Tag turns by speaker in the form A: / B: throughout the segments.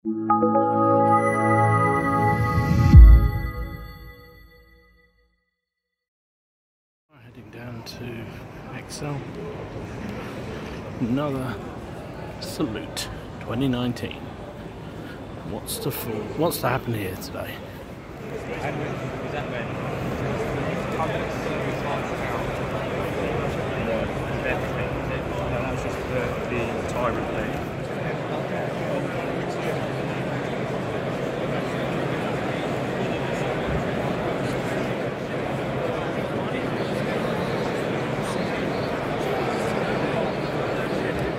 A: Heading down to Excel. Another Salute 2019. What's to happen here today?
B: That's just the tyrant thing.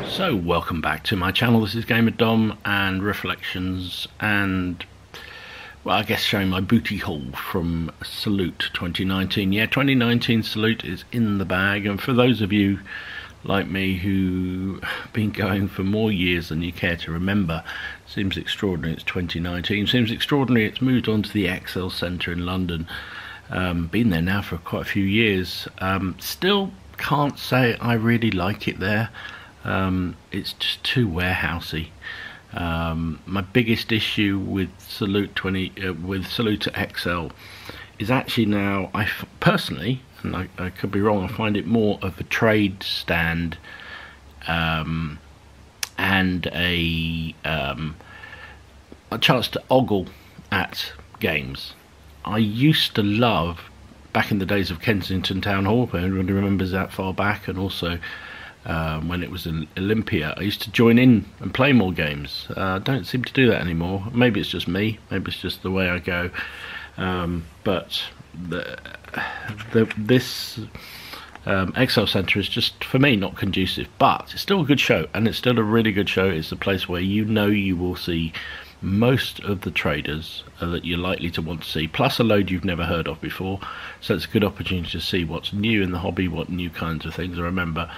A: So welcome back to my channel. This is Gamer Dom and Reflections, and well, I guess showing my booty haul from Salute 2019. Yeah, 2019 Salute is in the bag, and for those of you like me who have been going for more years than you care to remember, seems extraordinary it's 2019. Seems extraordinary it's moved on to the Excel Centre in London. Been there now for quite a few years. Still can't say I really like it there. It's just too warehousey. My biggest issue with Salute Salute XL is actually now, personally, and I could be wrong, I find it more of a trade stand and a chance to ogle at games. I used to love, back in the days of Kensington Town Hall, everybody remembers that far back, and also when it was in Olympia, I used to join in and play more games. I don't seem to do that anymore. Maybe it's just me, maybe it's just the way I go. But this Excel Centre is just, for me, not conducive. But it's still a good show, and it's still a really good show. It's a place where you know you will see most of the traders that you're likely to want to see, plus a load you've never heard of before. So it's a good opportunity to see what's new in the hobby, what new kinds of things. I remember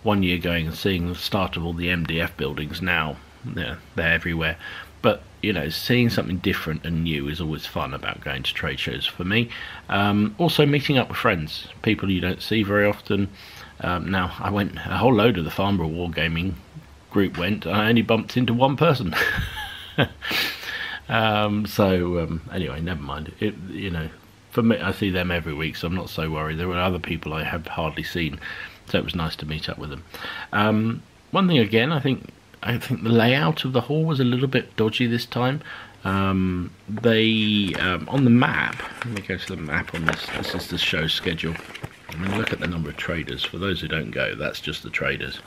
A: one year going and seeing the start of all the MDF buildings. Now they're everywhere, but you know, seeing something different and new is always fun about going to trade shows for me. Also meeting up with friends, people you don't see very often. Now I went, a whole load of the Farnborough Wargaming group went, and I only bumped into one person. Anyway, never mind. You know, for me, I see them every week, so I'm not so worried. There were other people I have hardly seen, so it was nice to meet up with them. One thing again, I think the layout of the hall was a little bit dodgy this time. They on the map, let me go to the map on this. This is the show schedule. I mean, look at the number of traders. For those who don't go, that's just the traders.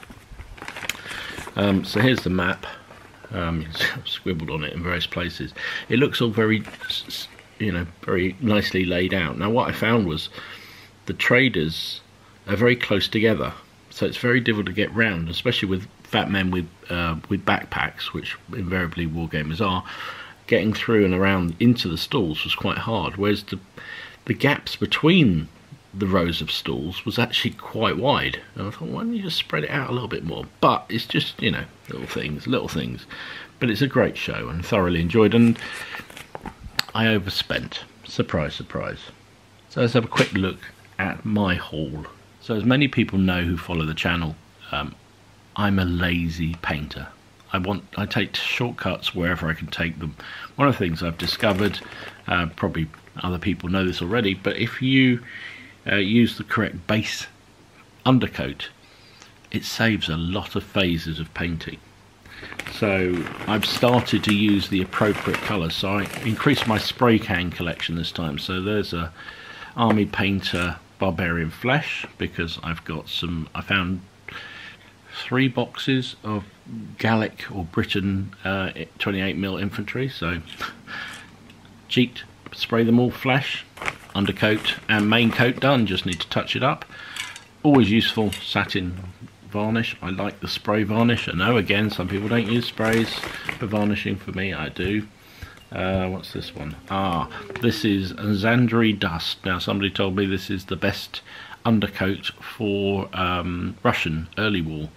A: So here's the map. Scribbled on it in various places. It looks all very, you know, very nicely laid out. Now what I found was the traders are very close together, so it's very difficult to get round, especially with fat men with backpacks, which invariably wargamers are. Getting through and around into the stalls was quite hard, whereas the gaps between the rows of stalls was actually quite wide, and I thought, why don't you just spread it out a little bit more? But it's just, you know, little things, but it's a great show and thoroughly enjoyed, and I overspent. Surprise, surprise. So let's have a quick look at my haul. So as many people know who follow the channel, I'm a lazy painter. I take shortcuts wherever I can take them. One of the things I've discovered, probably other people know this already, but if you use the correct base undercoat, it saves a lot of phases of painting. So I've started to use the appropriate colours, so I increased my spray can collection this time. So there's a Army Painter Barbarian Flesh, because I found 3 boxes of Gallic or Britain 28mm infantry, so cheat, spray them all flesh, undercoat and main coat done, just need to touch it up. Always useful satin varnish. I like the spray varnish. I know, again, some people don't use sprays for varnishing. For me, I do. What's this one? This is Zandri Dust. Now somebody told me this is the best undercoat for Russian early war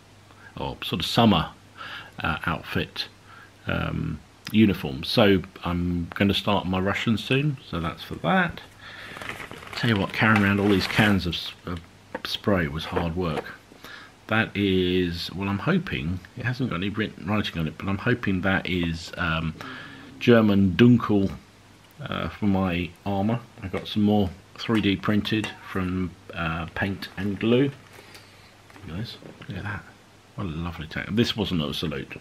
A: or sort of summer outfit uniform. So I'm going to start my Russian soon, so that's for that. Tell you what, carrying around all these cans of spray was hard work. That is, well, I'm hoping, it hasn't got any writing on it, but I'm hoping that is German Dunkel for my armour. I got some more 3D printed from paint and glue. Guys, look at that. What a lovely tank. This wasn't a salute.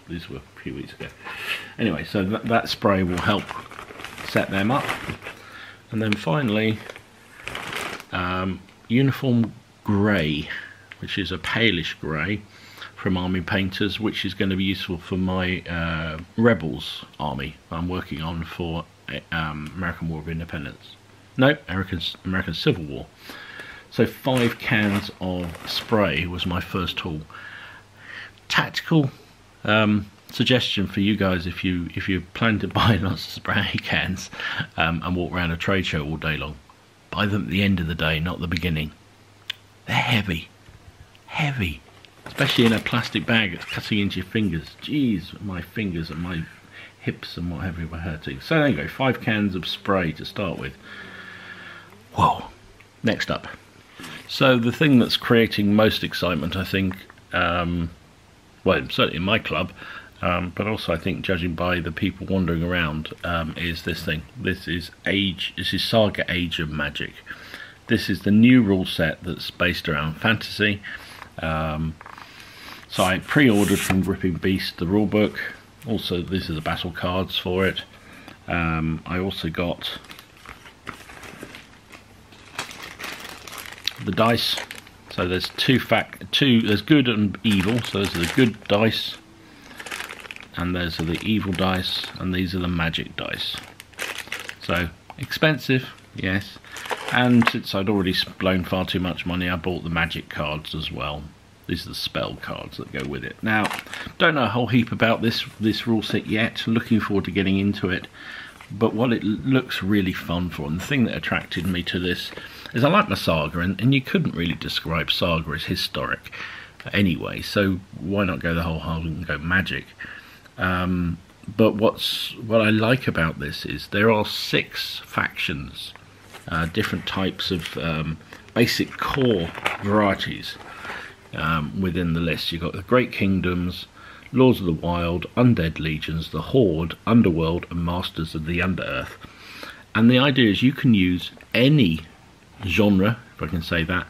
A: These were a few weeks ago. Anyway, so that spray will help set them up. And then finally, Uniform Grey, which is a palish grey from Army Painters, which is going to be useful for my Rebels army I'm working on for American War of Independence. No, American Civil War. So 5 cans of spray was my first tool. Tactical suggestion for you guys, if you plan to buy lots of spray cans and walk around a trade show all day long, buy them at the end of the day, not the beginning. They're heavy, especially in a plastic bag. It's cutting into your fingers. Jeez, my fingers and my hips and what have you were hurting. So there you go, 5 cans of spray to start with. Whoa. Next up, so the thing that's creating most excitement, I think, well, certainly in my club, but also I think judging by the people wandering around, is this thing. This is Saga Age of Magic. This is the new rule set that's based around fantasy. So I pre-ordered from Gripping Beast the rule book. Also, these are the battle cards for it. I also got the dice. So there's there's good and evil. So those are the good dice, and those are the evil dice, and these are the magic dice. So expensive, yes. And since I'd already blown far too much money, I bought the magic cards as well. These are the spell cards that go with it. Now, don't know a whole heap about this rule set yet. Looking forward to getting into it. But what it looks really fun for, and the thing that attracted me to this is I like my Saga, and you couldn't really describe Saga as historic anyway, so why not go the whole hog and go magic? But what I like about this is there are 6 factions, different types of basic core varieties within the list. You've got the Great Kingdoms, Lords of the Wild, Undead Legions, the Horde, Underworld, and Masters of the Underearth. And the idea is you can use any genre, if I can say that,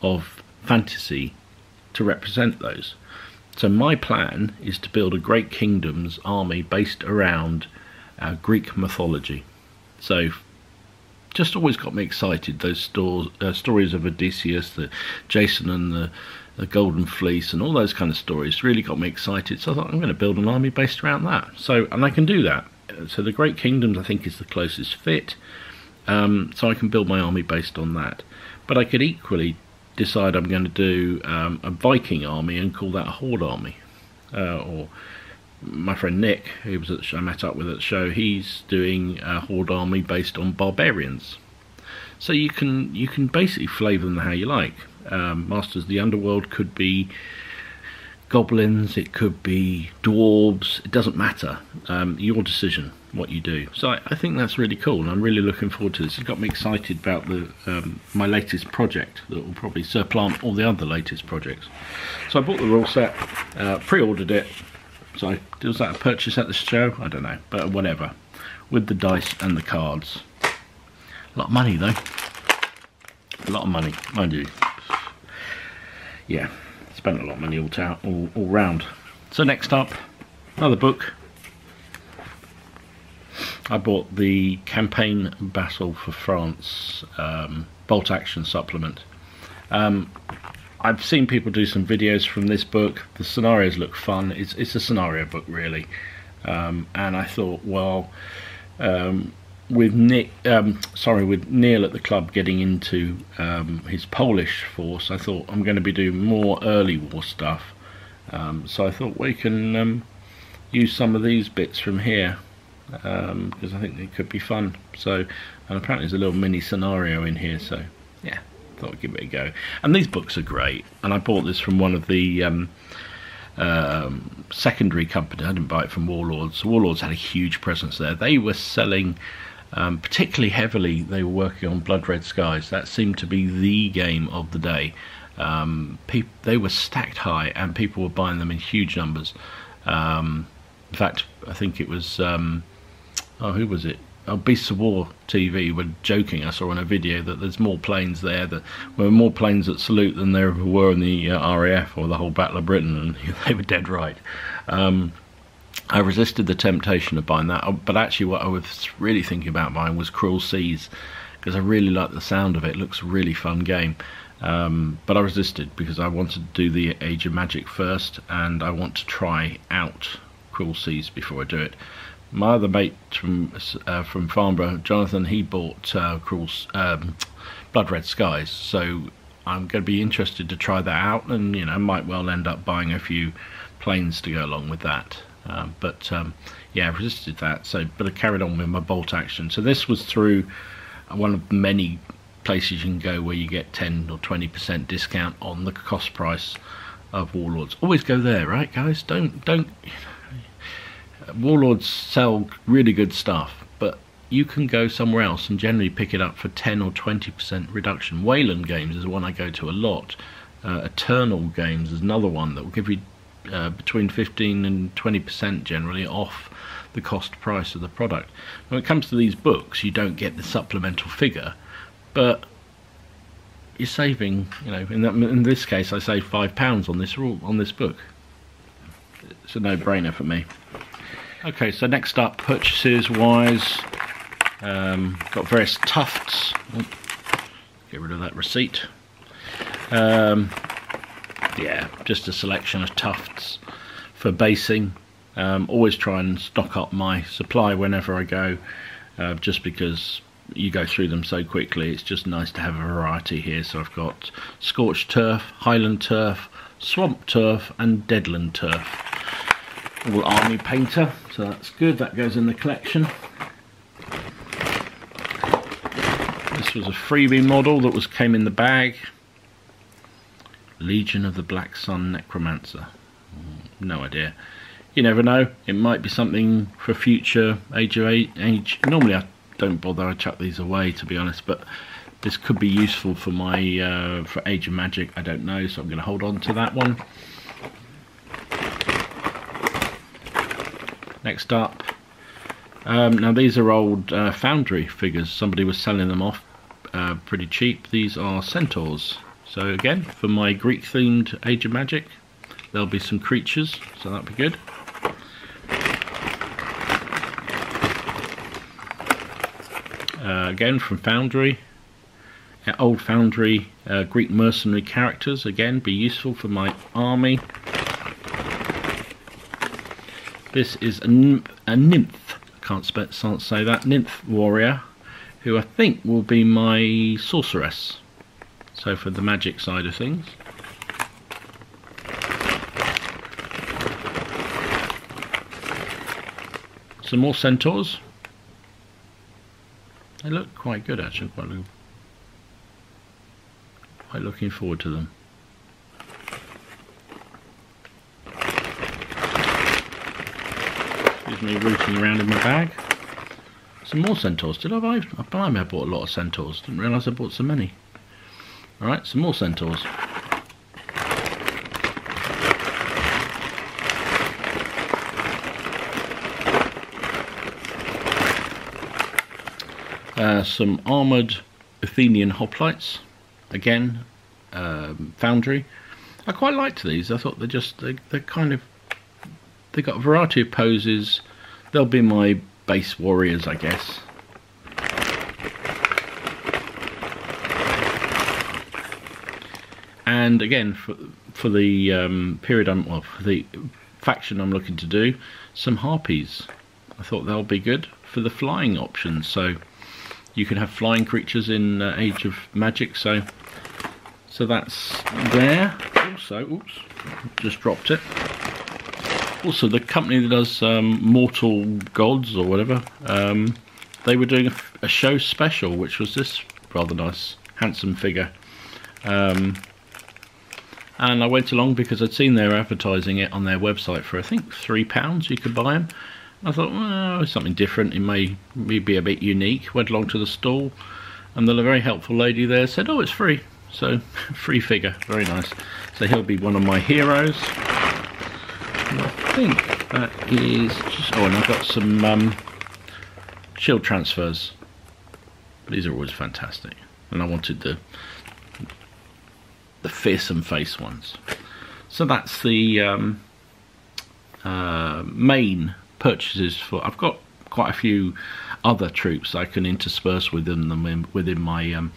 A: of fantasy to represent those. So my plan is to build a Great Kingdoms army based around Greek mythology. So just always got me excited, those stories of Odysseus, the Jason and the Golden Fleece and all those kind of stories really got me excited. So I thought I'm going to build an army based around that. So, and I can do that. So the Great Kingdoms I think is the closest fit. So I can build my army based on that. But I could equally decide I'm going to do a Viking army and call that a Horde army. Or my friend Nick, who was I met up with at the show, he's doing a Horde army based on barbarians. So you can basically flavour them how you like. Masters of the Underworld could be goblins, it could be dwarves, it doesn't matter. Your decision what you do. So I think that's really cool, and I'm really looking forward to this. It's got me excited about the my latest project that will probably supplant all the other latest projects. So I bought the rule set, pre-ordered it. So was that a purchase at the show? I don't know, but whatever. With the dice and the cards. A lot of money though. A lot of money, mind you. Yeah, spent a lot of money all round. So next up, another book. I bought the Campaign Battle for France bolt action supplement. I've seen people do some videos from this book. The scenarios look fun. It's a scenario book really, and I thought, well, with Neil at the club getting into his Polish force, I thought I'm going to be doing more early war stuff. So I thought we can use some of these bits from here because I think it could be fun. So, and apparently there's a little mini scenario in here. So yeah, thought I'd give it a go. And these books are great. And I bought this from one of the secondary companies. I didn't buy it from Warlords. Warlords had a huge presence there. They were selling. Particularly heavily, they were working on Blood Red Skies. That seemed to be the game of the day. They were stacked high, and people were buying them in huge numbers. In fact, I think it was who was it? Beasts of War TV were joking, I saw on a video, that there's more planes there, that there were more planes at Salute than there ever were in the RAF or the whole Battle of Britain, and they were dead right. I resisted the temptation of buying that, but actually what I was really thinking about buying was Cruel Seas, because I really like the sound of it. It looks a really fun game. But I resisted because I wanted to do the Age of Magic first, and I want to try out Cruel Seas before I do it. My other mate from Farnborough, Jonathan, he bought Blood Red Skies, so I'm going to be interested to try that out, and I might well end up buying a few planes to go along with that. Yeah, I resisted that. But I carried on with my bolt action. So this was through one of many places you can go where you get 10 or 20% discount on the cost price of Warlords. Always go there, right, guys? Don't. Warlords sell really good stuff, but you can go somewhere else and generally pick it up for 10 or 20% reduction. Wayland Games is one I go to a lot. Eternal Games is another one that will give you between 15 and 20% generally off the cost price of the product. When it comes to these books, you don't get the supplemental figure, but you're saving, in this case I saved £5 on this book. It's a no-brainer for me. Okay, so next up, purchases wise, got various tufts. Get rid of that receipt. Yeah, just a selection of tufts for basing. Always try and stock up my supply whenever I go, just because you go through them so quickly. It's just nice to have a variety here. So I've got Scorched Turf, Highland Turf, Swamp Turf and Deadland Turf. All army painter, so that's good. That goes in the collection. This was a freebie model that came in the bag. Legion of the Black Sun Necromancer. No idea. You never know. It might be something for future Age. Normally I don't bother. I chuck these away, to be honest. But this could be useful for my for Age of Magic. I don't know, so I'm going to hold on to that one. Next up, now these are old Foundry figures. Somebody was selling them off pretty cheap. These are centaurs. So again, for my Greek themed Age of Magic, there'll be some creatures, so that'll be good. Again from Foundry, old Foundry Greek mercenary characters, again be useful for my army. This is a nymph, can't say that, nymph warrior, who I think will be my sorceress. So for the magic side of things. Some more centaurs. They look quite good actually, quite looking forward to them. Excuse me rooting around in my bag. Some more centaurs. Did I buy? I bought a lot of centaurs. Didn't realise I bought so many. Alright, some more centaurs. Some armoured Athenian hoplites. Again, Foundry. I quite liked these. I thought they're kind of, they got a variety of poses. They'll be my base warriors, I guess. And again, for the period for the faction I'm looking to do, some harpies. I thought they'll be good for the flying options. So you can have flying creatures in Age of Magic. So that's there. Also, oops, just dropped it. Also, the company that does Mortal Gods or whatever, they were doing a show special, which was this rather nice, handsome figure. And I went along because I'd seen they were advertising it on their website for I think £3 you could buy them. I thought, well, something different, it may be a bit unique. Went along to the stall and the very helpful lady there said, oh, it's free. So free figure, very nice. So he'll be one of my heroes. And I think that is just, oh, and I've got some shield transfers. These are always fantastic. And I wanted the fearsome face ones. So that's the main purchases for. I've got quite a few other troops I can intersperse within them within my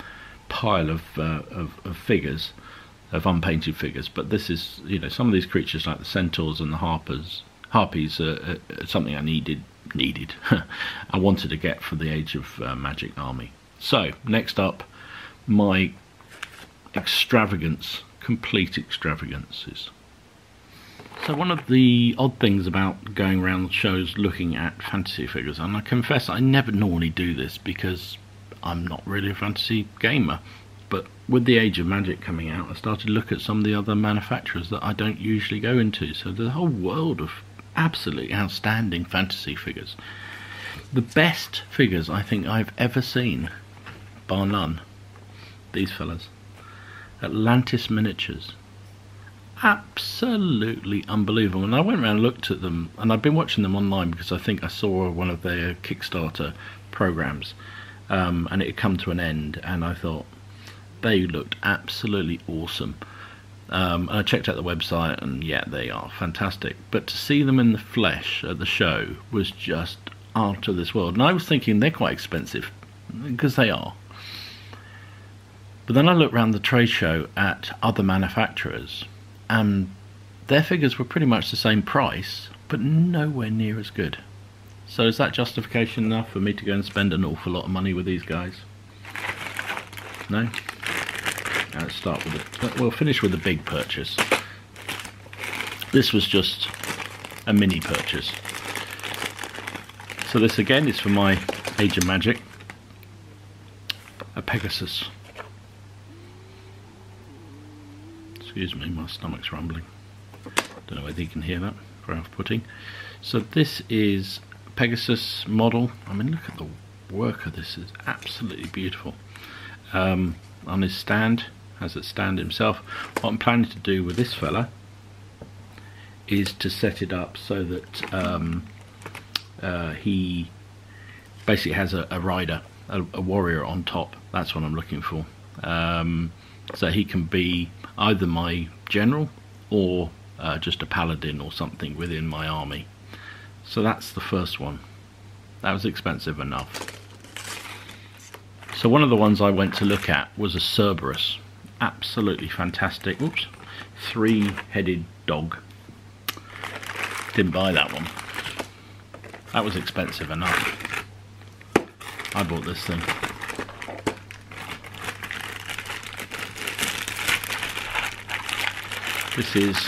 A: pile of figures, of unpainted figures. But this is, you know, some of these creatures like the centaurs and the harpies are something I needed. I wanted to get for the Age of Magic army. So next up, my extravagance, complete extravagances. So one of the odd things about going around shows looking at fantasy figures, and I confess I never normally do this because I'm not really a fantasy gamer, but with the Age of Magic coming out, I started to look at some of the other manufacturers that I don't usually go into. So there's a whole world of absolutely outstanding fantasy figures. The best figures I think I've ever seen, bar none, these fellas. Atlantis Miniatures. Absolutely unbelievable. And I went around and looked at them, and I've been watching them online because I think I saw one of their Kickstarter programs, and it had come to an end, and I thought they looked absolutely awesome. And I checked out the website, and yeah, they are fantastic. But to see them in the flesh at the show was just out of this world. And I was thinking they're quite expensive, because they are. But then I looked around the trade show at other manufacturers, and their figures were pretty much the same price, but nowhere near as good. So is that justification enough for me to go and spend an awful lot of money with these guys? No? Now let's start with it. We'll finish with the big purchase. This was just a mini purchase. So this again is for my Age of Magic. A Pegasus. Excuse me, my stomach's rumbling. Don't know whether you can hear that. Very off-putting. So this is Pegasus model. I mean, look at the work of this. It's absolutely beautiful. On his stand, has it stand himself. What I'm planning to do with this fella is to set it up so that he basically has a rider, a warrior on top. That's what I'm looking for. So he can be either my general or just a paladin or something within my army. So that's the first one. That was expensive enough. So one of the ones I went to look at was a Cerberus. Absolutely fantastic. Oops. 3-headed dog. Didn't buy that one. That was expensive enough. I bought this thing. This is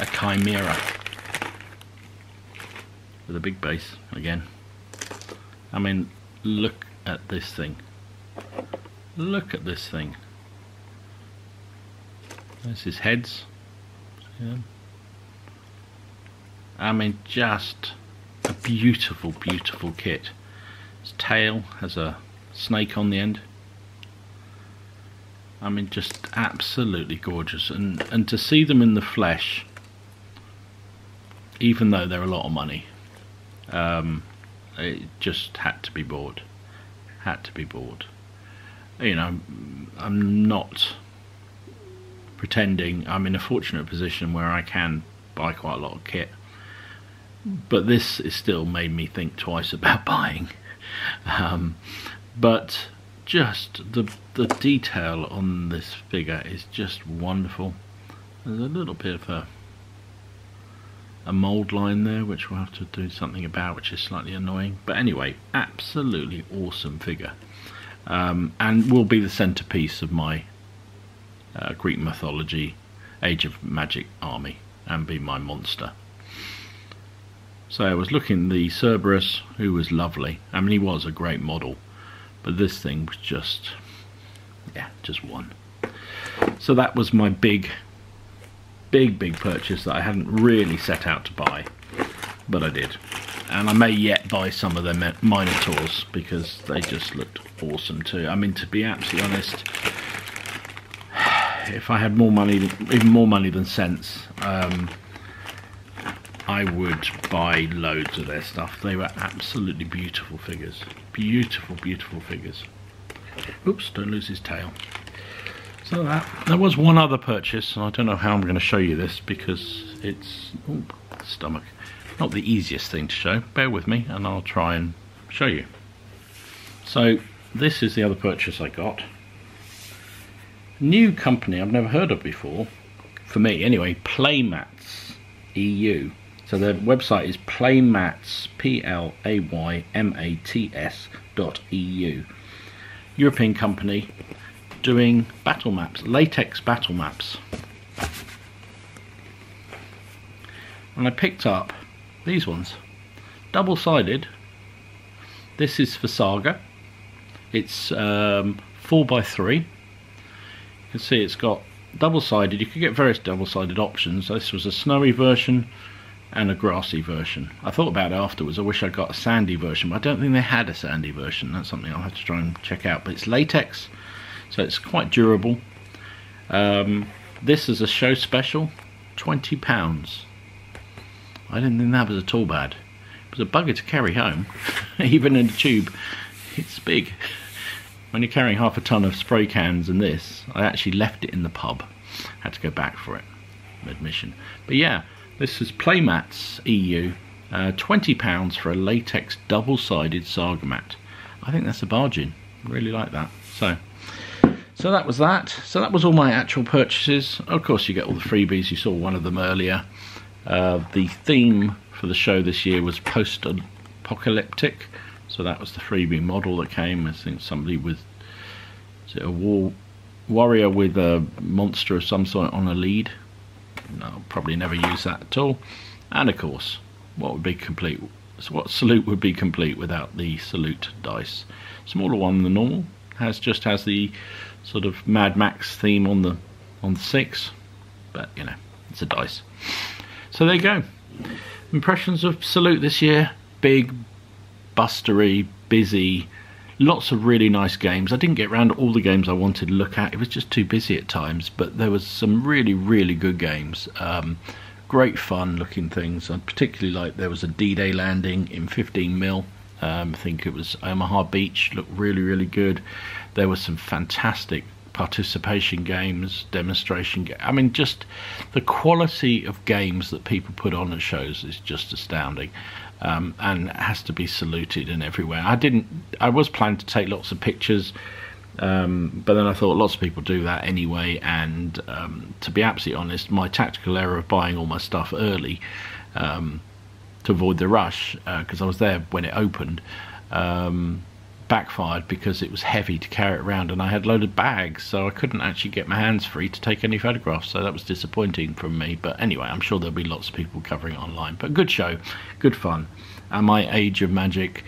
A: a Chimera with a big base again. I mean, look at this thing. Look at this thing. There's his heads. Yeah. I mean, just a beautiful, beautiful kit. His tail has a snake on the end. I mean, just absolutely gorgeous, and to see them in the flesh, even though they're a lot of money, it just had to be bought. Had to be bought. You know, I'm not pretending. I'm in a fortunate position where I can buy quite a lot of kit, but this has still made me think twice about buying. But just the detail on this figure is just wonderful. There's a little bit of a mould line there which we'll have to do something about, which is slightly annoying, but anyway, absolutely awesome figure, and will be the centerpiece of my Greek mythology Age of Magic army and be my monster. So I was looking at the Cerberus, who was lovely. I mean, he was a great model, but this thing was just, yeah, just one. So that was my big purchase that I hadn't really set out to buy, but I did. And I may yet buy some of their Minotaurs because they just looked awesome too. I mean, to be absolutely honest, if I had more money, even more money than sense, I would buy loads of their stuff. They were absolutely beautiful figures. Beautiful, beautiful figures. Oops, don't lose his tail. So there was one other purchase, and I don't know how I'm going to show you this because it's stomach. Not the easiest thing to show. Bear with me and I'll try and show you. So this is the other purchase I got. New company I've never heard of before, for me anyway, Playmats EU. So their website is Playmats, PLAYMATS.EU. European company doing battle maps, latex battle maps. And I picked up these ones, double-sided. This is for Saga. It's 4x3. You can see it's got double-sided. You could get various double-sided options. This was a snowy version and a grassy version. I thought about it afterwards. I wish I got a sandy version, but I don't think they had a sandy version. That's something I'll have to try and check out. But it's latex, so it's quite durable. This is a show special, £20. I didn't think that was at all bad. It was a bugger to carry home, even in a tube. It's big. When you're carrying half a ton of spray cans and this, I actually left it in the pub. Had to go back for it, admission. But yeah, this is Playmats EU, £20 for a latex double-sided Saga mat. I think that's a bargain. Really like that. So that was that. So that was all my actual purchases. Of course, you get all the freebies. You saw one of them earlier. The theme for the show this year was post-apocalyptic. So that was the freebie model that came. I think somebody with, is it a warrior with a monster of some sort on a lead. No, I'll probably never use that at all. And of course, what would be complete? So what salute would be complete without the salute dice? Smaller one than normal. Just has the sort of Mad Max theme on the 6, but you know, it's a dice. So there you go. Impressions of salute this year: big, bustery, busy, lots of really nice games. I didn't get around to all the games I wanted to look at. It was just too busy at times, but there was some really, really good games. Great fun looking things. I particularly like, there was a D-Day landing in 15mm. I think it was Omaha Beach, looked really, really good. There were some fantastic participation games, demonstration games. I mean, just the quality of games that people put on at shows is just astounding. And it has to be saluted in everywhere. I was planning to take lots of pictures, but then I thought lots of people do that anyway, and to be absolutely honest, my tactical error of buying all my stuff early to avoid the rush, because I was there when it opened, backfired because it was heavy to carry it around, and I had a load of bags, so I couldn't actually get my hands free to take any photographs. So that was disappointing from me, but anyway, I'm sure there'll be lots of people covering it online. But good show, good fun, and my Age of Magic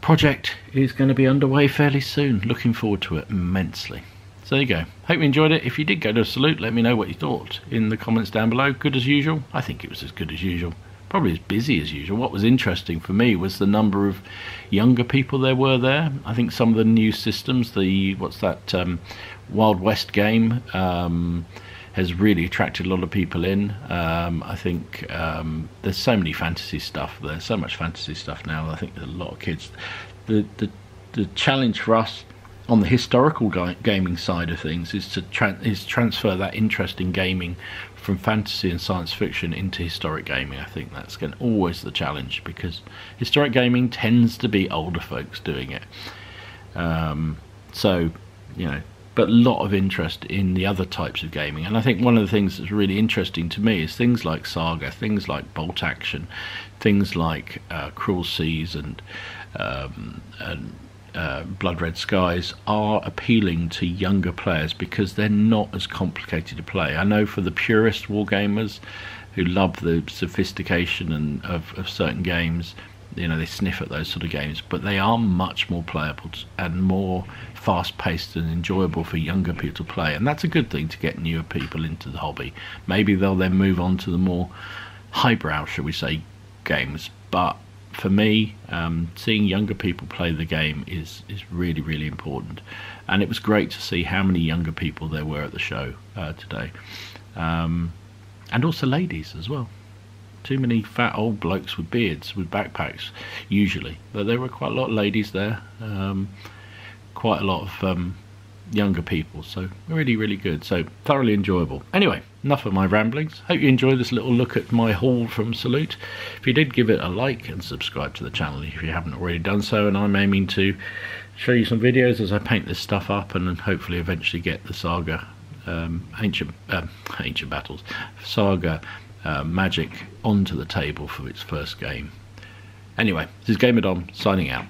A: project is going to be underway fairly soon. Looking forward to it immensely. So there you go. Hope you enjoyed it. If you did go to a salute, let me know what you thought in the comments down below. Good as usual? I think it was as good as usual. Probably as busy as usual. What was interesting for me was the number of younger people there were there. I think some of the new systems, what's that Wild West game, has really attracted a lot of people in. I think there's so many fantasy stuff. There's so much fantasy stuff now. I think there's a lot of kids. The challenge for us on the historical gaming side of things is to transfer that interest in gaming from fantasy and science fiction into historic gaming. I think that's always the challenge, because historic gaming tends to be older folks doing it. So, you know, but a lot of interest in the other types of gaming. And I think one of the things that's really interesting to me is things like Saga, things like Bolt Action, things like Cruel Seas and Blood Red Skies are appealing to younger players because they're not as complicated to play. I know for the purist wargamers who love the sophistication of certain games, you know, they sniff at those sort of games, but they are much more playable and more fast-paced and enjoyable for younger people to play, and that's a good thing to get newer people into the hobby. Maybe they'll then move on to the more highbrow, shall we say, games, but for me, seeing younger people play the game is really, really important. And it was great to see how many younger people there were at the show today. And also ladies as well. Too many fat old blokes with beards, with backpacks, usually. But there were quite a lot of ladies there. Quite a lot of younger people, so really, really good. So thoroughly enjoyable. Anyway, enough of my ramblings. Hope you enjoyed this little look at my haul from Salute. If you did, give it a like and subscribe to the channel if you haven't already done so. And I'm aiming to show you some videos as I paint this stuff up, and then hopefully eventually get the Saga ancient battles, Saga Magic onto the table for its first game. Anyway, this is Gamer Dom signing out.